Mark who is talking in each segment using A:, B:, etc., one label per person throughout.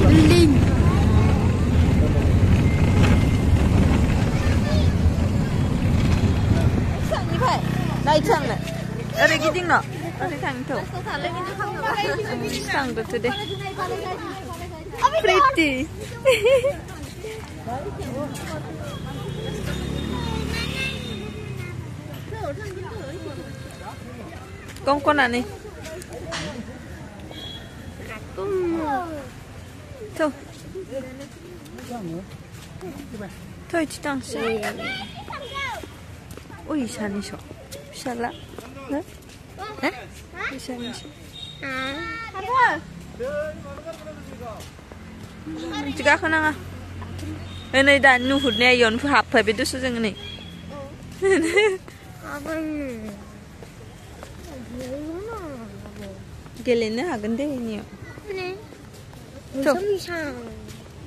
A: Beling. Sang như vậy. Đây sang này. Ở đây cái tiếng nọ. Ở đây thằng thổ. Sang được từ đây. Pretty. Con nào này? Thôi. Thôi chị đang xem. Ui sao này sao? Sao lạ? Đấy. Đấy. Sao này sao? Chị gác khả năng à? Đây này đã nụ hụt này yon phải hạp phải biết số rằng này. Gelene hagan deh ini.
B: Ini.
A: Tuh.
B: Bisa.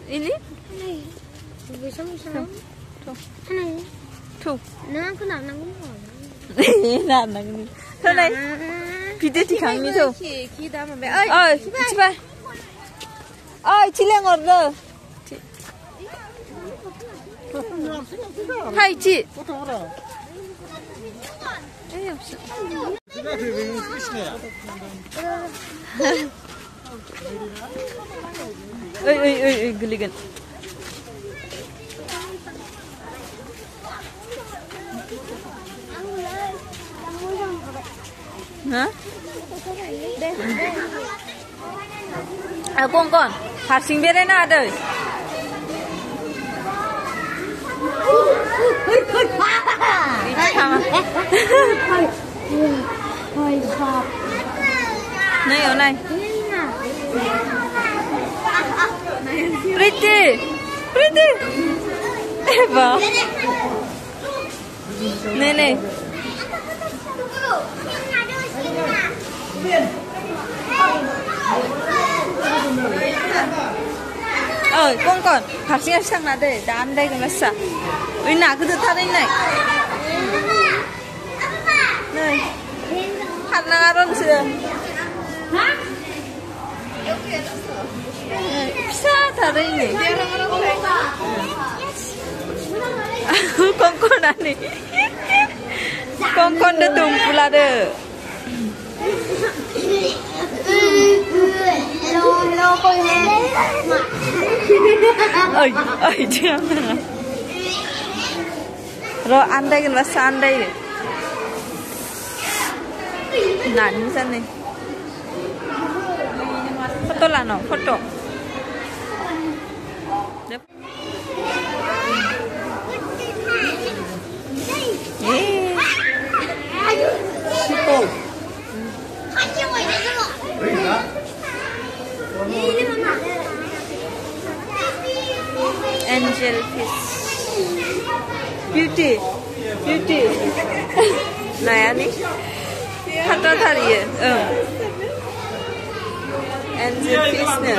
A: Ini?
B: Ini. Bisa.
A: Tuh.
B: Ini.
A: Tuh.
B: Nah, aku nak nanggung.
A: Nah, nanggung. Thôi này. Video thì kháng như thôi.
B: Khi đó mà mẹ ơi.
A: Ơi, chị bay. Ơi, chị lên ngồi rồi. Hai chị. Ơi, geligan. Hả? À con hạt sinh biết đấy nào đời. Này ở này. Pretty. Eva. Này. Con hạt sinh sang là để đan đây cái sao? Ui nã cứ tự thắt đây này. Này. Hạt nang aron sih. Hah? Bisa taruh ini. Kongkon ani. Kongkon dah tumpul ada. Ơi chưa. Rồi ăn đây cái là ăn đây. Nắn ra này. Foto là nó, foto. Đẹp.
C: Super.
A: Angel fish. Beauty. Này anh ấy. Hata thari ya. Angel fish nè.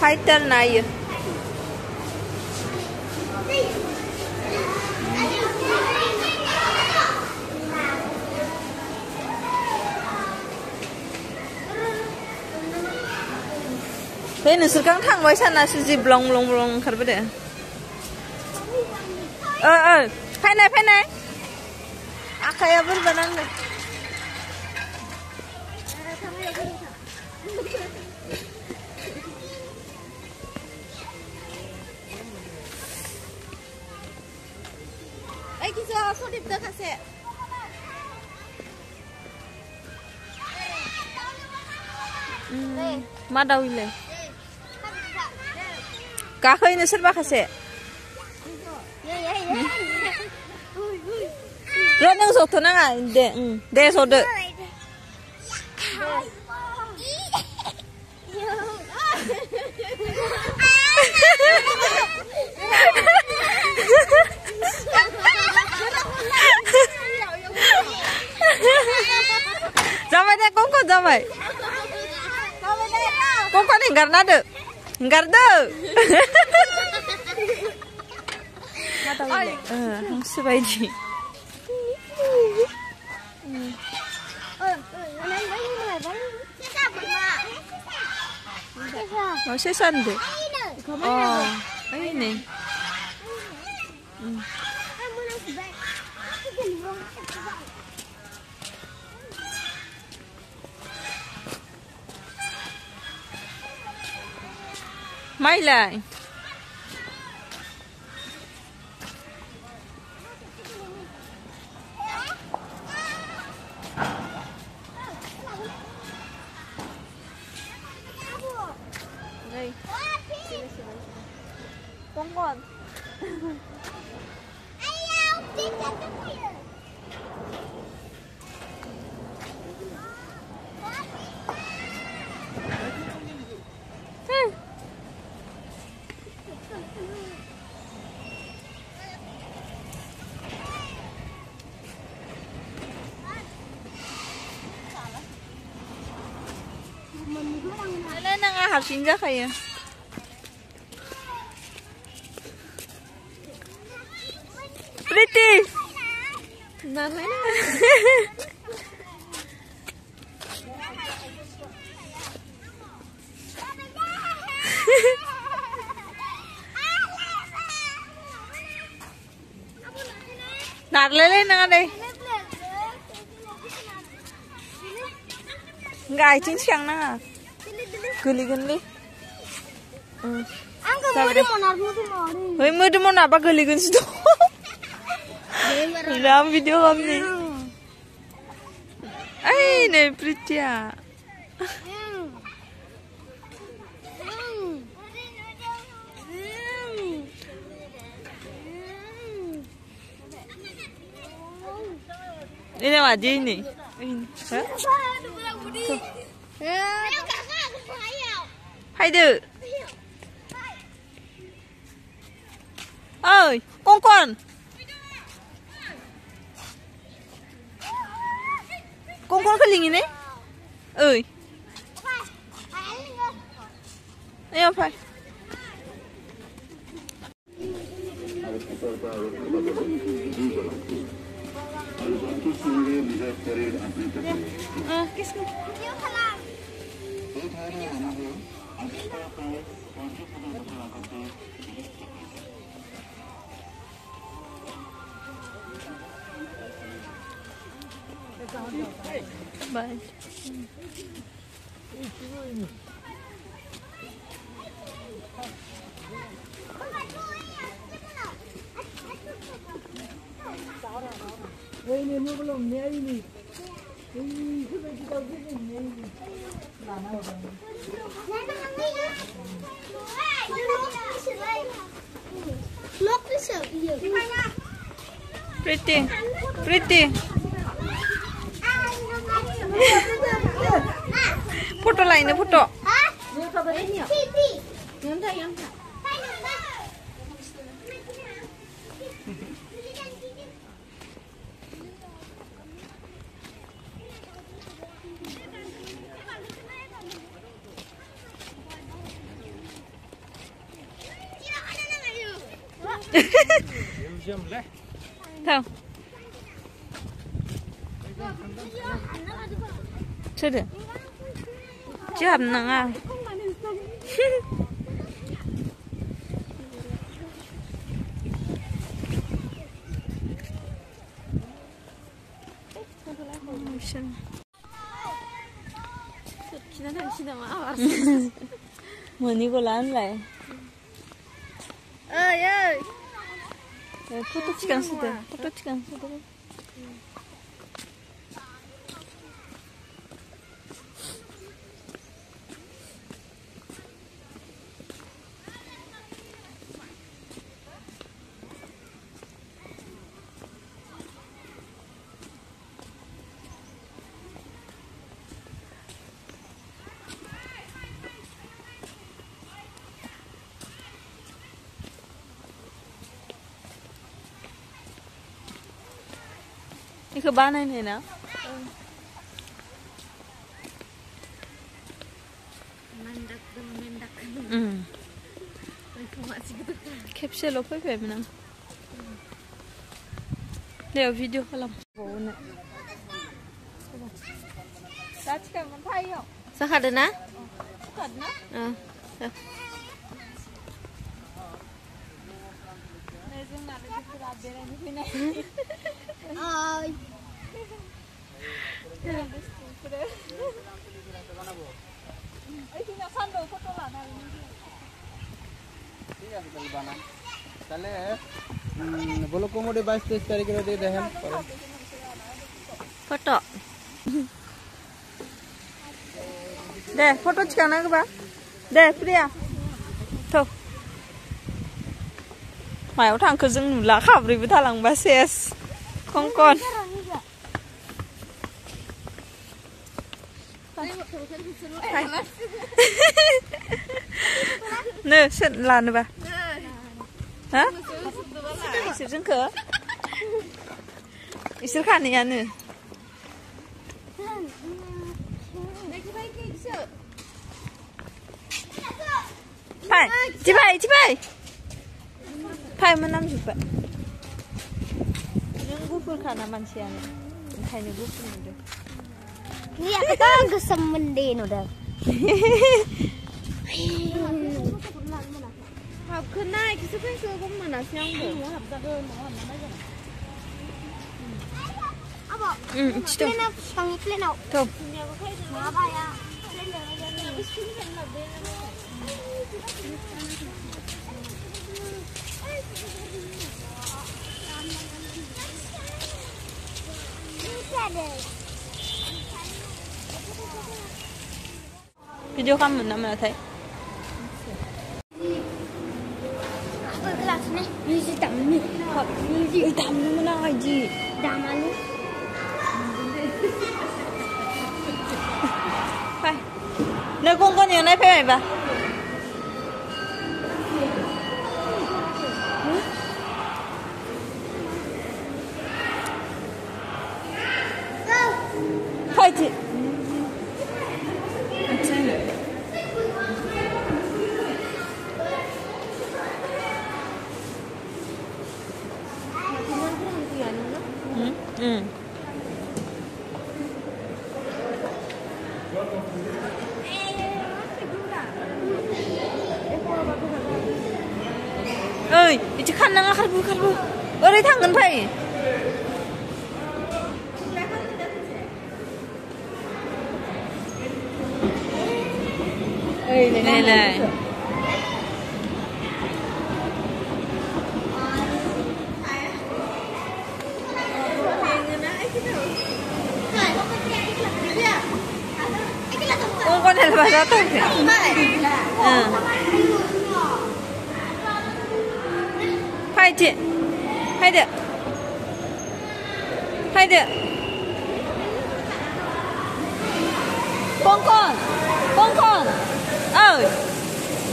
A: Fighter này. Thế nên sự căng thẳng với sao là sự gì blong khát vậy? Phải này. Akaya berbanan này.
B: Ay, kisah aku di belakang saya.
A: Mà đâu ile? Cá khơi nó sất bạc hả? Rồi nâng sốt thôi nè, để sốt được. Ra vậy đây, con ra vậy. Con có thể gặp nó được. Gardo. Hangsो बायदि. Oh, sesande. Oh, ini. Mai lại. Đây. Con. Lên đang học sinh rất hay. Pretty.
B: Nah, mana?
A: Đặt lên nè đây. Gài chính chẳng nè. Geli. Hoi mudah mau apa geli situ. Dalam video kami. Ini Pretty ya. Ini wajah ini. Hai đứa. Ơi, con. Con cái gì này? Ơi. Ayo, phải. Bye. Pretty. Foto lainnya foto. Tahu. Sudah. Jam nang. Mani ko lan lại.
B: ơi.
A: Foto 찍은 수도. Ini kebana ini nak?
B: Mendak.
A: खेबसेल' फैबायमोन आं दे भिडिअ खालाम जाखादो ना
C: তাহলে বলো কোমোডে 22-23 তারিখে দিয়ে দেখেন
A: foto deh foto cikana ke ba deh Priya tuh mayaw thangkho जों नुला खाब्रैबो थालांबा सेस खंकन नो सोर लानोबा ha isir जोंखो isir खानैयानो Pai, cipai. Pai menang juga. Yang gufur karena manusianya. Kayaknya gufur udah.
B: Iya, kita gesem mendin udah.
A: Hap kena, kita kan suka mana siang tuh.
B: Apa?
A: Itu.
B: Pleno.
A: Tuh.
B: Apa ya?
A: Video kamu nama thay.
B: Apa kelas ni? Music tam ni. Music
A: tam ni mana aja?
B: Daman ni.
A: Hai. Nơi con nhiều này phải ba. Phải chị. ơi, 이제 칸나가 칼부. 어디 당근 파이. này. con này là bà ra thôi. Hai chị. Hai được. Con.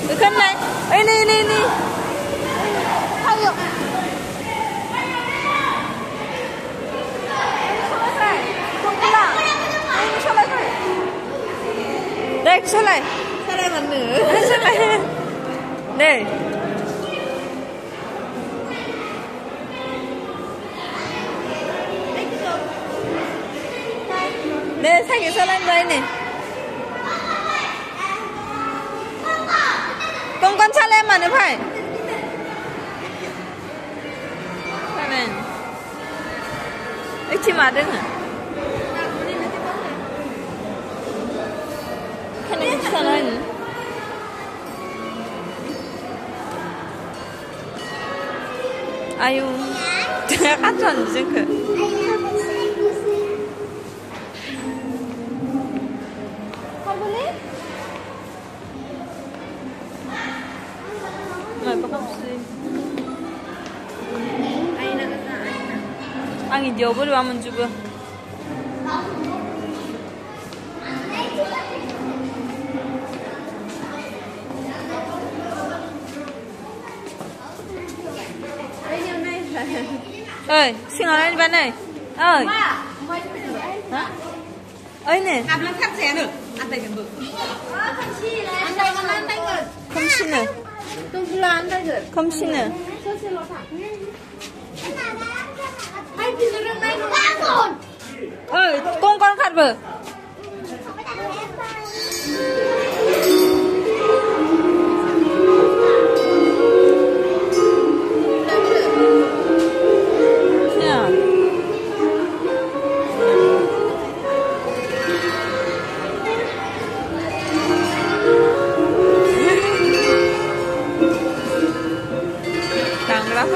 A: Được cân này. Ê đi. Hai được. Đây, sao lại mà nửa. Sao lại. Đây. Đây, sao sao lên đây nè. Con sao lên mà nó phải. Sao lên. Ê, chị mà đứng à? Cái này sao lên. Ayu. Cắt tròn chứ kìa. Ang hijau boleh bangun juga. Ơi, xin hỏi anh bạn này. Ơi. Hả? Ơi nè.
D: Làm lắm khắp xe nữa. Ăn tay gần bự.
B: Không chi này. Ăn tay còn ăn tay rồi.
A: Không xin rồi. Komsine. Con khát bờ.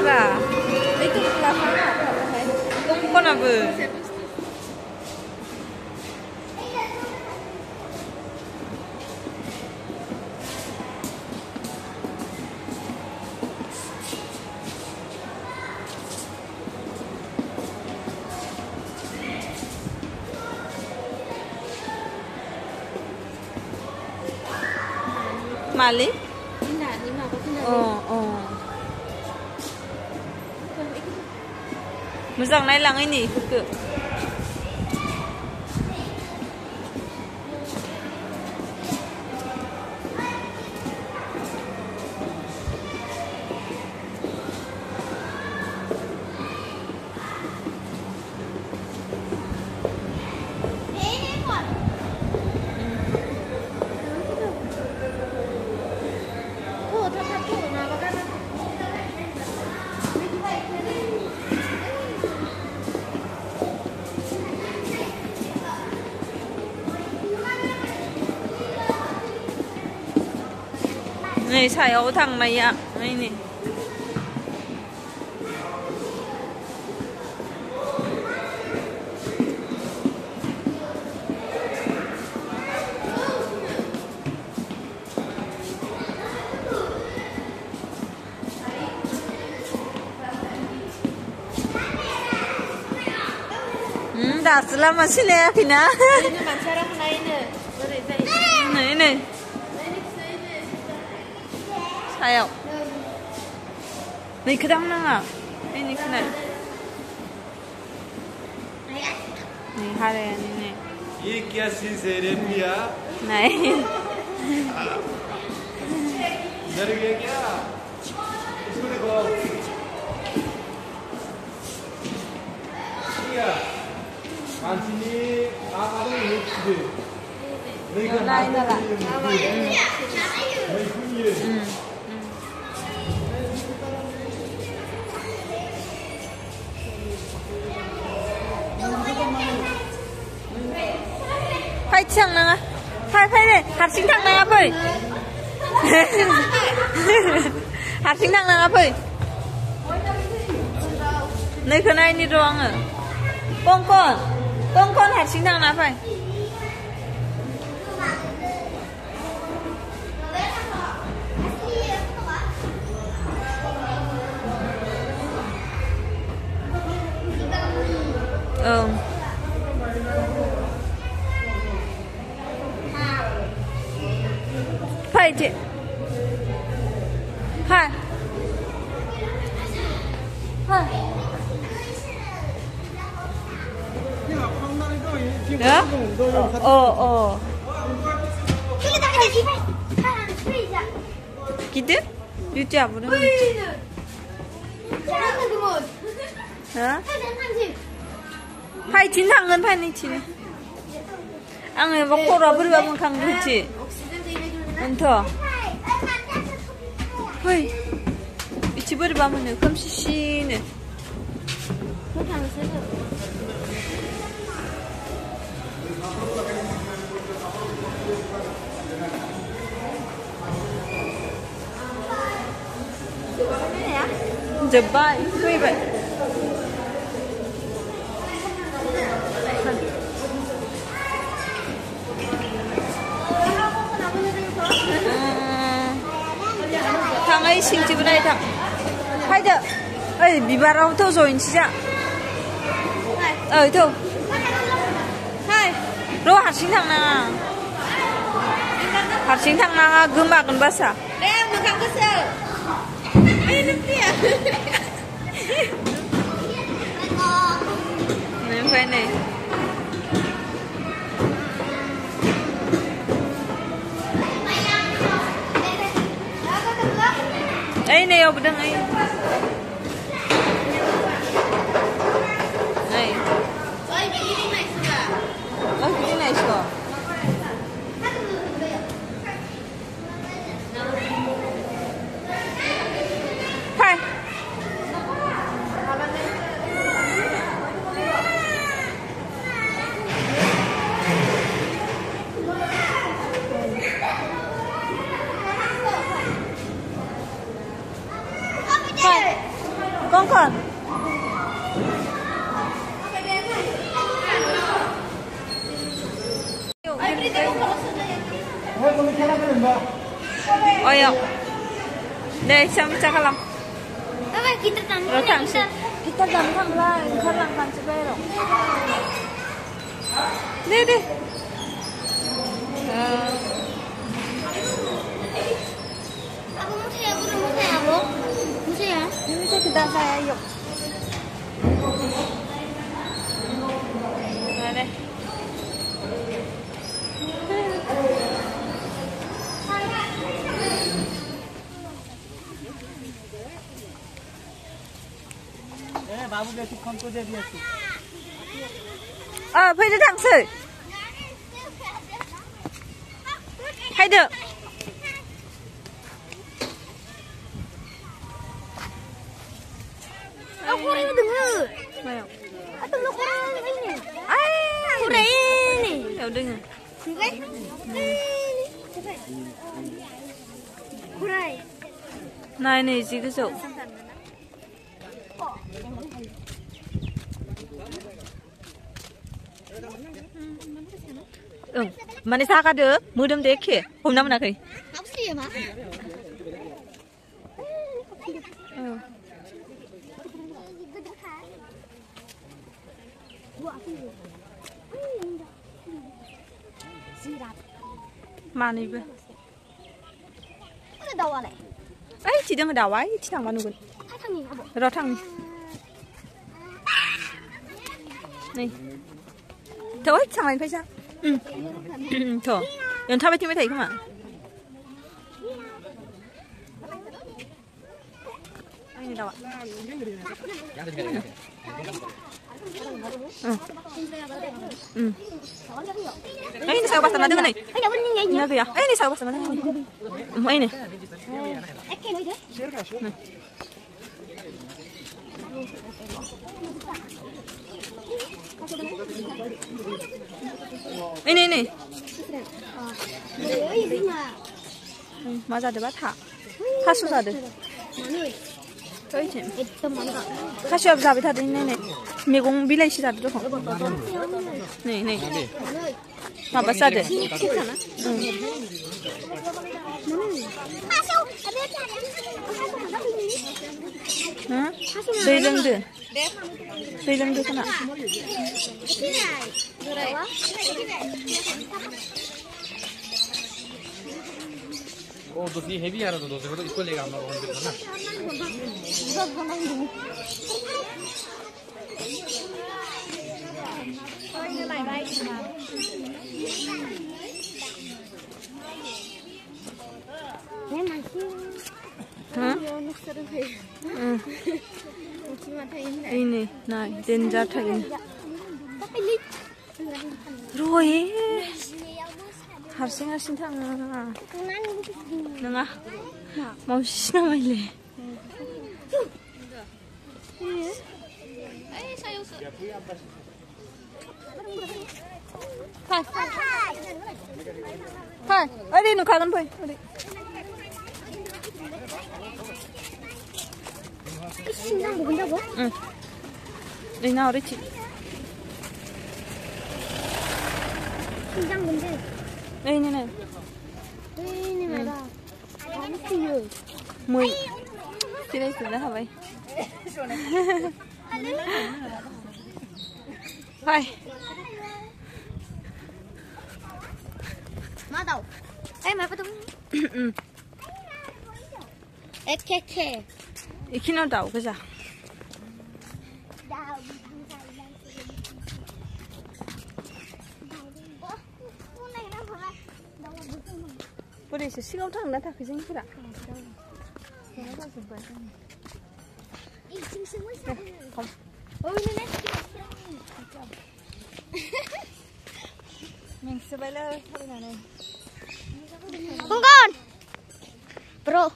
A: Ra itu belakangnya con apa? Mali? Muzang nai lang ini ke. Này xài ấu thằng này ạ. Đây này. Dah selama sini ya Vina. Ini macam mana ini? Ayo. Này cái đăng năng à? Đây này cái này. Này hai đây này.
C: ये क्या चीज है रे पिया?
A: नहीं.
C: डर गया क्या? इसको देखो. पिया. कांची ने आप आगे ये दे. नहीं करना. नहीं कुछ ये. Phải chẳng nào à? Phải đi, hạt sinh thằng nào vậy? Hạt sinh thằng nào vậy? Nơi cái này đi roang à? Con hạt sinh thằng nào vậy? Phải chị. Hai. Được. Gitu? Lucu apa dah? Hả? Phải chín thằng ngân phải này chị. Anh ấy bóc cô ra bự bự khang được chị. Anh thở. Ôi, chị bự bự mà nữa không xí nữa. Jebak, itu vậy. Thằng ấy xin chịu đây thằng. Hay chưa? Ê, bị bà rau thôi rồi chị ạ. Thôi. Hai. Rồi hạt xin thằng nào? Hạt xin thằng nào gương bạc còn bớt à? Đem được thằng cái sờ. Ay, nanti ya. Nampak ni. Ấy này ở bên ấy. Này. Ơi cái gì này sửa? Ơi cái gì này sửa? Phải. Con. Oh ya. Deh, sama lang.
B: Oke, kita tambah.
C: Rotang sih. Kita gampang lah, kalang kan sepero. Deh.
B: Aku mau saya, Bu. Mau saya.
C: Ini bisa kita saya yuk. Nah deh.
D: बाबू के खन को दे दिया
C: Phải được thằng sợi. Hay được.
B: Aku udah dengar.
C: Mau.
B: Atau lu kurang ini.
C: Ai,
B: Udah ini.
C: Ya udah.
B: Kurang.
C: Này này gì cái rượu. Mana saka deh, mudam deh ke, homna mana kai?
B: Apa sih ya, Mas?
C: Mana ibu?
B: Udah dawa leh.
C: Chỉ đang ở đảo ấy, chỉ thằng bao nhiêu?
B: Hai thằng gì hả bộ?
C: Rồi thằng này, thôi thằng này phải sao? Thôi, 연타 배팅 왜 thấy không ạ? Anh đâu ạ? Ini saya pasang ada nih. Ini apa ya? Ini saya pasang ada nih. Ini. Ini. 맞아, 돼 맞아. 하수사 돼. 저기 지. 하수 앞 잡이 다 있네. 미공 빌레시 다 줘. 네. 봐봐 싸대. 괜찮아? 응. 응? दैलंदो खोना.
D: वो दूसरी हेवी आ रहा था दूसरे को तो इसको लेगा हम लोग ना
C: ini này denja thagin rồi harsing thang nanga mau sina maile hai ở đây nó khá gần thôi
B: 신장 먹는다고?
C: 응. 여기 나오래 치.
B: 신장 뭔데?
C: 여기는.
B: 여기는 말이야. 아무튼
C: 뭐이? 집에 있을래 하바이. 하이.
B: 맞아. 에이 말봐도.
C: 응.
B: 에케케.
C: 이키노 다오 그자. 뿌리시 시금탕 나다 그 생기라. Mình sẽ bay lên thôi này.
B: Con con. Bro.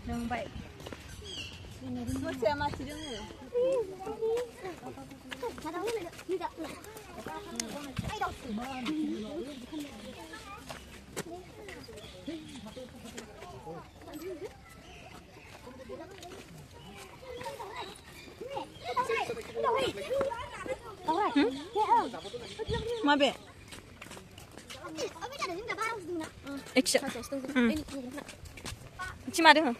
C: Đừng vậy. Nó xe mà chỉ đứng rồi. Mà bé. Action. Chị mà được không?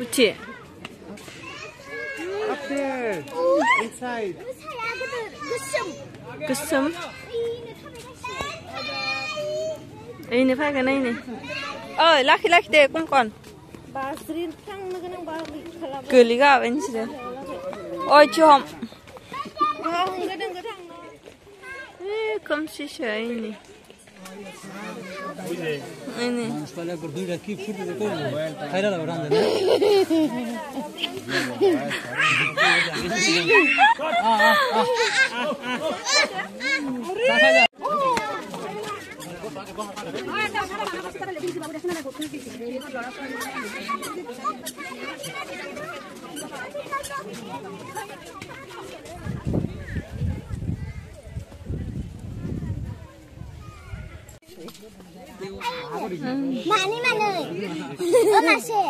C: Uci.
D: Up there. Inside.
C: Kusum. Ini này phải cái này này. Laki deh cũng còn. Geliga bên sini. Ôi chom. Comme si c'est ini. Ini.
D: Saya berdua lagi pun itu. Ada lah orang dah.
B: Mana mana? Masih.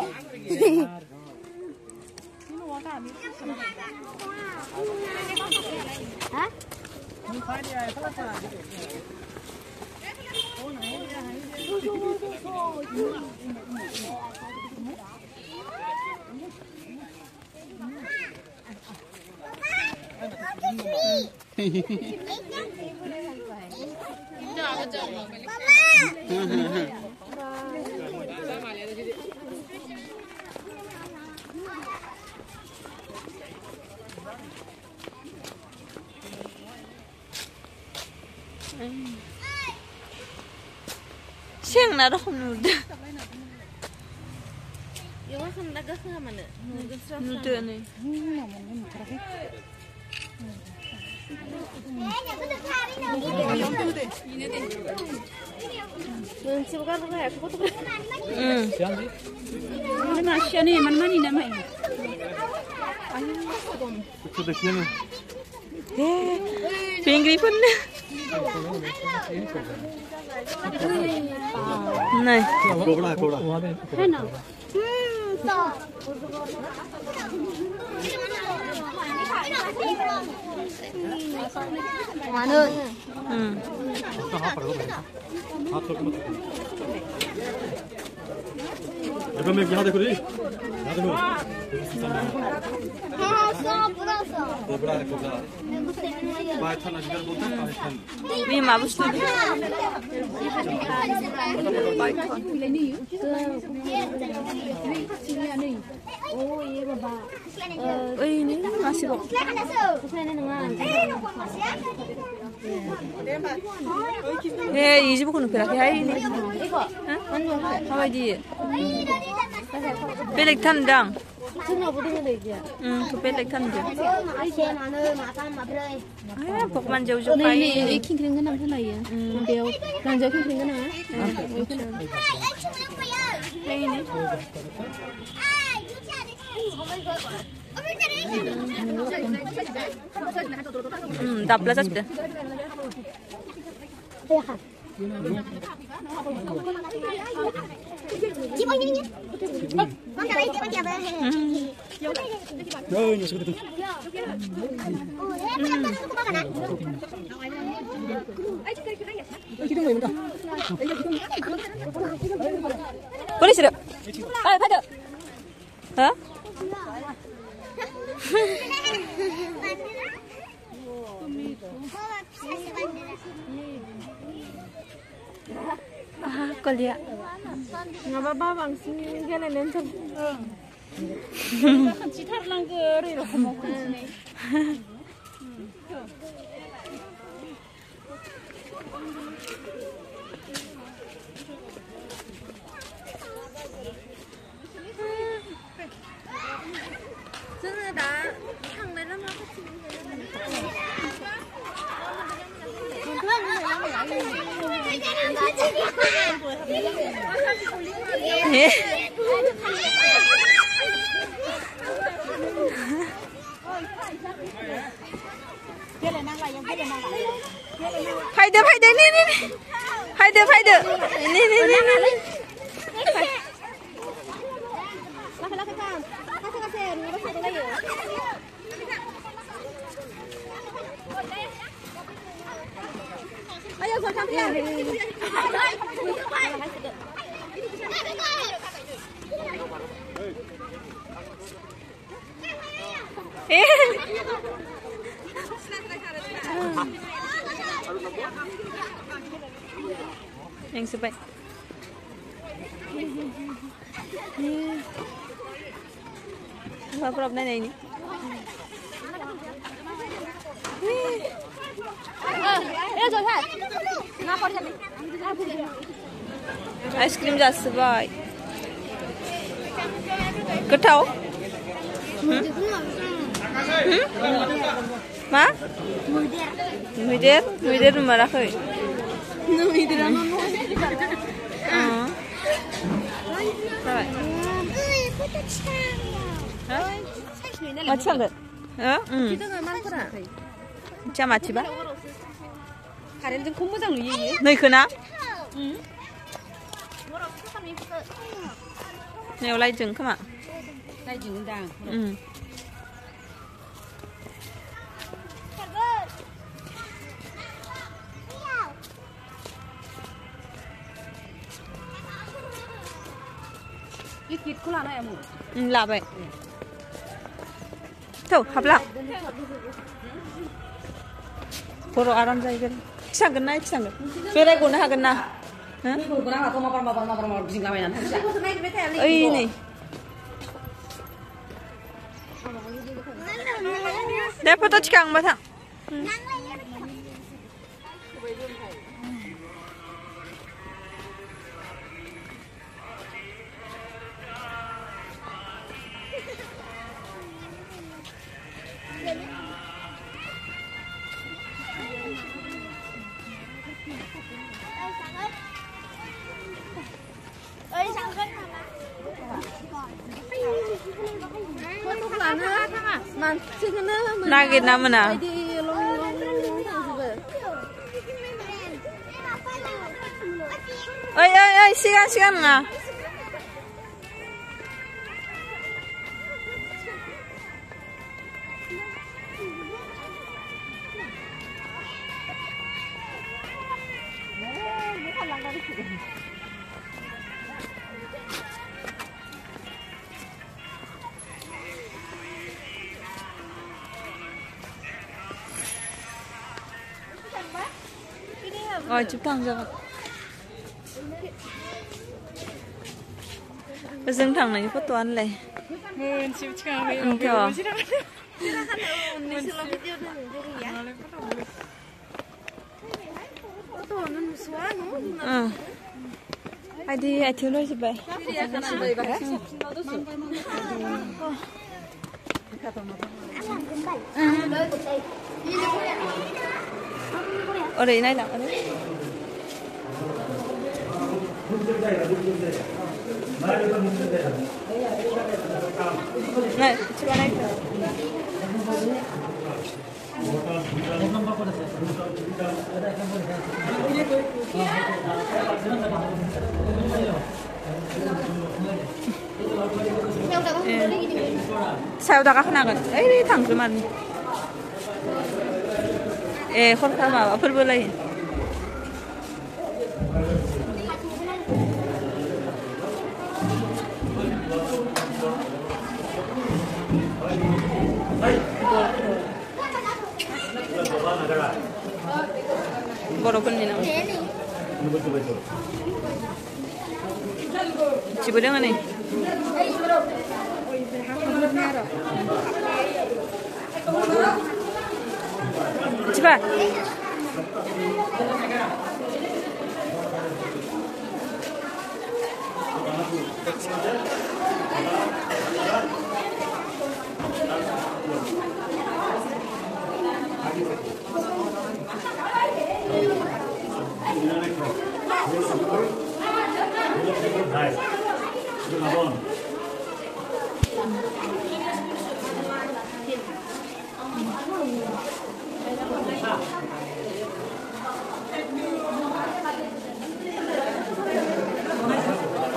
B: Hah?
C: Siang nado nuda.
A: Yang kan daga ke mana?
C: Nuda ni.
A: Ini masih ni mana ni nama ini?
D: Itu dah kian.
C: Pingri pun. Này.
D: Cobra.
B: Hai nào.
C: Mana?
D: Agak macam yang ada kuri. Ada tu. Cobra. Python aja kan boleh Python.
C: Ini mabus tu. Ini masih kok. Iji bukan berak ya ini. Apa dia? Belik tandang. Belik tandang. Pokoknya jauh-jauh kayak
A: Ini kering kan apa lagi ya? Bel, ranjau kering kan apa?
C: ini. Dabla saja. Boleh sudah. Pada. Hah? Kau lihat.
A: Ngapa bang sini kan ada yang
C: Citar langgar,
A: 저는 나 상대는
C: phải được nè phải được nè yang sebaik. Apa problemnya ini? Es krim जास्त बाय गोथाव मा मैदेर नुमाराखै माथि थांगोन मिथिया माथिबा
A: 가렌진 콧모장 위에
C: नैखोना नेव लायजों खोमा
A: 나이지는당 이 깃콜라나야 뭐
C: लाबाय थौ हाबलां बर' आराम जाहैगोन थिसांगोन ना थिसांगोन बेरायग'नो हागोन ना ओइ नै दे फट' थिखांबा थां 나겠나 뭐나 어이 시간 나 집 당자가 Dương thằng này có toán này. Thôi. Ai đi ai thiếu nơi gì vậy? Ở đây này là ở đây. Này, chị vào đây. Sao ta các nàng ấy đi thẳng cái mặt. Ê, không sao mà phơi bơi lên. Borokon ni nama. Cipu dengan ni. Cepat.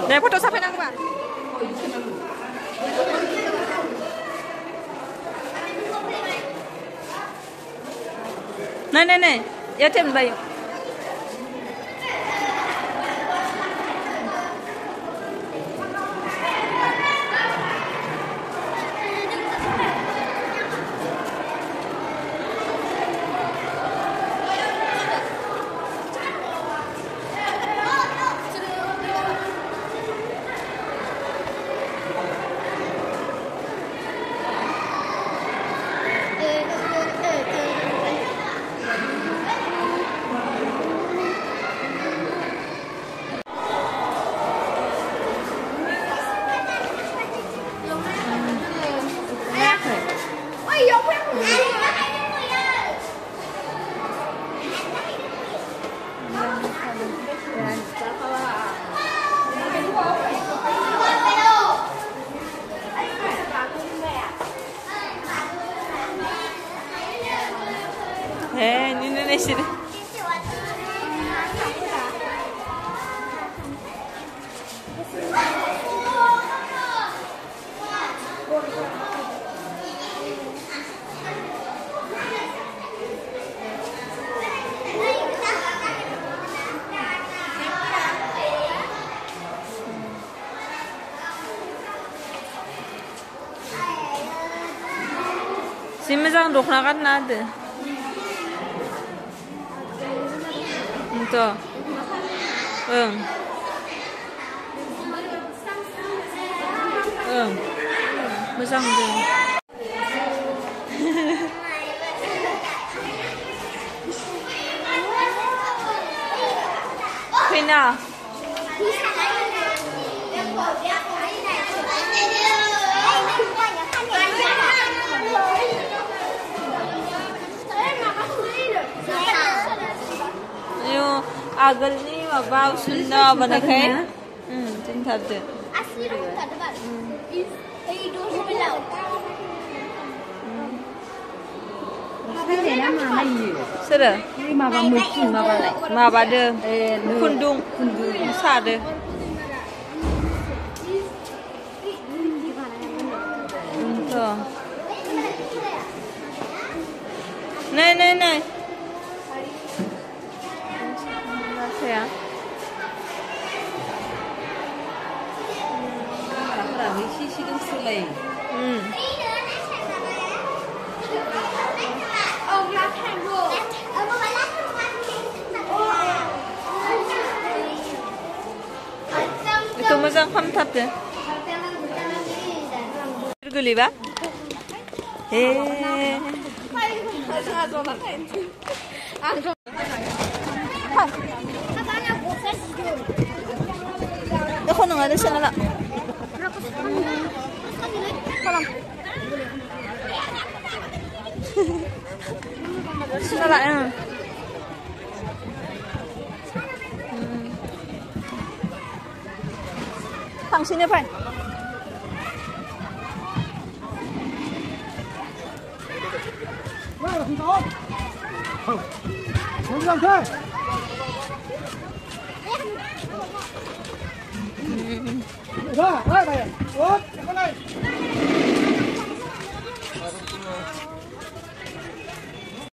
C: Để foto sampai nang ba? Này, ya thêm bay. Ini sini. Si moजां दख'ना गानना होदो Tuh. Moजां deh. Fina. Agalni माबा सुनना बनाखाय जोंथारदो सोरो
A: माबा मैखुन माबालाय
C: माबादो खुन्दुं सादो नै ya.
A: Sisidung sulai.
C: Itu moजां खामथारदो. गोलैबा? Ako nang ada sana lah. Tolong. Sana lah ya. Pang sini Pak.
E: Wah, langsung tahu. Langsung ke. Rồi, đây này. Út, cái này.